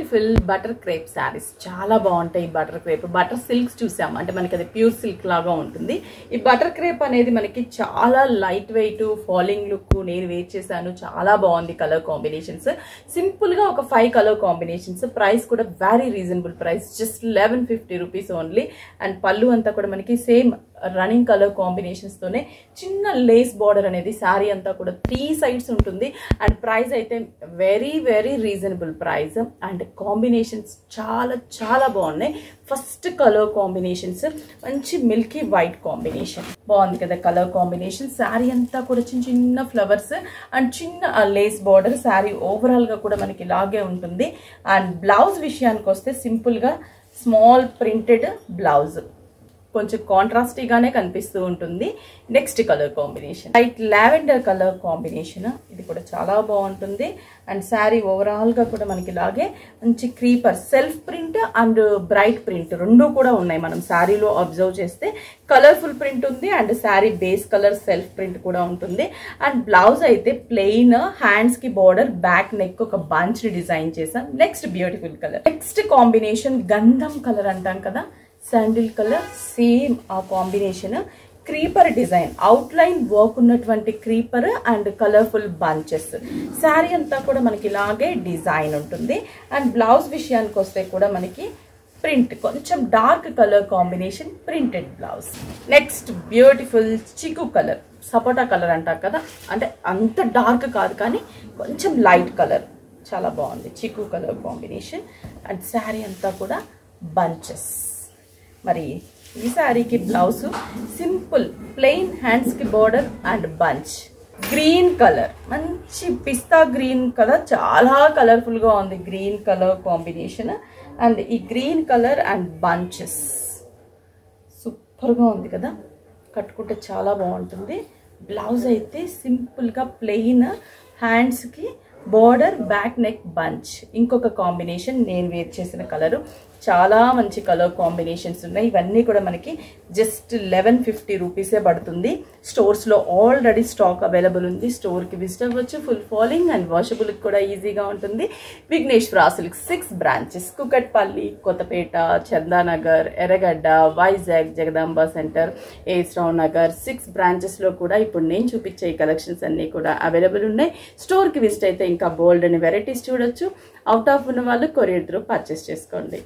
Beautiful butter crepe saris చాలా బాగుంటాయి. Butter crepe butter silks చూసాం అంటే మనకి అది ప్యూర్ సిల్క్ లాగా ఉంటుంది. ఈ బటర్ క్రేప్ అనేది మనకి చాలా లైట్ వెయిట్ ఫాలింగ్ లుక్. నేను వేర్ చేశాను, చాలా బాగుంది. కలర్ కాంబినేషన్స్ సింపుల్ గా ఒక 5 కలర్ కాంబినేషన్స్. ప్రైస్ కూడా very reasonable price, just 1150 rupees only. And పళ్ళు అంతా కూడా మనకి సేమ్ రన్నింగ్ కలర్ కాంబినేషన్స్ తోనే చిన్న లేస్ బార్డర్ అనేది శారీ అంతా కూడా 3 సైడ్స్ ఉంటుంది. అండ్ ప్రైస్ అయితే very very reasonable price. And combinations చాలా చాలా బాగున్నాయి. ఫస్ట్ కలర్ కాంబినేషన్స్ మంచి మిల్కీ వైట్ కాంబినేషన్ బాగుంది కదా. కలర్ కాంబినేషన్ శారీ అంతా కూడా చిన్న చిన్న ఫ్లవర్స్ అండ్ చిన్న లేస్ బార్డర్. శారీ ఓవరాల్ గా కూడా మనకి ఇలాగే ఉంటుంది. అండ్ బ్లౌజ్ విషయానికి వస్తే సింపుల్ గా స్మాల్ ప్రింటెడ్ బ్లౌజ్, కొంచెం కాంట్రాస్టీగానే కనిపిస్తూ ఉంటుంది. Next colour combination light lavender colour combination, ఇది కూడా చాలా బాగుంటుంది. అండ్ శారీ ఓవరాల్ గా కూడా మనకి ఇలాగే మంచి creeper self print and bright print రెండు కూడా ఉన్నాయి. మనం శారీలో అబ్జర్వ్ చేస్తే కలర్ఫుల్ ప్రింట్ ఉంది and sari base colour self print కూడా ఉంటుంది. అండ్ బ్లౌజ్ అయితే ప్లెయిన్, హ్యాండ్స్ కి బార్డర్, బ్యాక్ నెక్ ఒక బంచ్ డిజైన్ చేసాం. Next beautiful colour, next combination గంధం కలర్ అంటాం కదా, శాండిల్ కలర్ సేమ్ ఆ combination. Creeper design outline work ఉన్నటువంటి creeper and colourful bunches. Sari అంతా కూడా మనకి ఇలాగే డిజైన్ ఉంటుంది. అండ్ బ్లౌజ్ విషయానికి వస్తే కూడా మనకి ప్రింట్ కొంచెం dark colour combination printed blouse. Next beautiful చిక్కు కలర్, సపోటా కలర్ అంటారు కదా, అంటే అంత డార్క్ కాదు కానీ కొంచెం లైట్ కలర్, చాలా బాగుంది చిక్కు కలర్ కాంబినేషన్. అండ్ శారీ అంతా కూడా బంచెస్. మరి ఈ శారీకి బ్లౌజ్ సింపుల్ ప్లెయిన్, హ్యాండ్స్ కి border and bunch. Green colour మంచి పిస్తా గ్రీన్ కలర్, చాలా కలర్ఫుల్ గా ఉంది గ్రీన్ కలర్ కాంబినేషన్. అండ్ ఈ green colour and bunches super గా ఉంది కదా, కట్టుకుంటే చాలా బాగుంటుంది. బ్లౌజ్ అయితే సింపుల్ గా ప్లెయిన్, హ్యాండ్స్ కి బోర్డర్, బ్యాక్ నెక్ బంచ్. ఇంకొక కాంబినేషన్ నేను వేర్ చేసిన కలరు, చాలా మంచి కలర్ కాంబినేషన్స్ ఉన్నాయి. ఇవన్నీ కూడా మనకి జస్ట్ 1150 రూపీసే పడుతుంది. స్టోర్స్లో ఆల్రెడీ స్టాక్ అవైలబుల్ ఉంది, స్టోర్కి విజిట్ అవ్వచ్చు. ఫుల్ ఫాలింగ్ అండ్ వాషబుల్ కూడా ఈజీగా ఉంటుంది. విఘ్నేశ్వర సిల్క్ 6 బ్రాంచెస్, కుకట్పల్లి, కొత్తపేట, చందానగర్, ఎర్రగడ్డ, వైజాగ్, జగదాంబ సెంటర్, ఏస్రావు నగర్ 6 బ్రాంచెస్లో కూడా ఇప్పుడు నేను చూపించే ఈ కలెక్షన్స్ అన్నీ కూడా అవైలబుల్ ఉన్నాయి. స్టోర్కి విజిట్ అయితే ఇంకా బోల్డ్ అని వెరైటీస్ చూడొచ్చు. అవుట్ ఆఫ్ ఉన్న వాళ్ళు కొరియర్ త్రూ పర్చేస్ చేసుకోండి.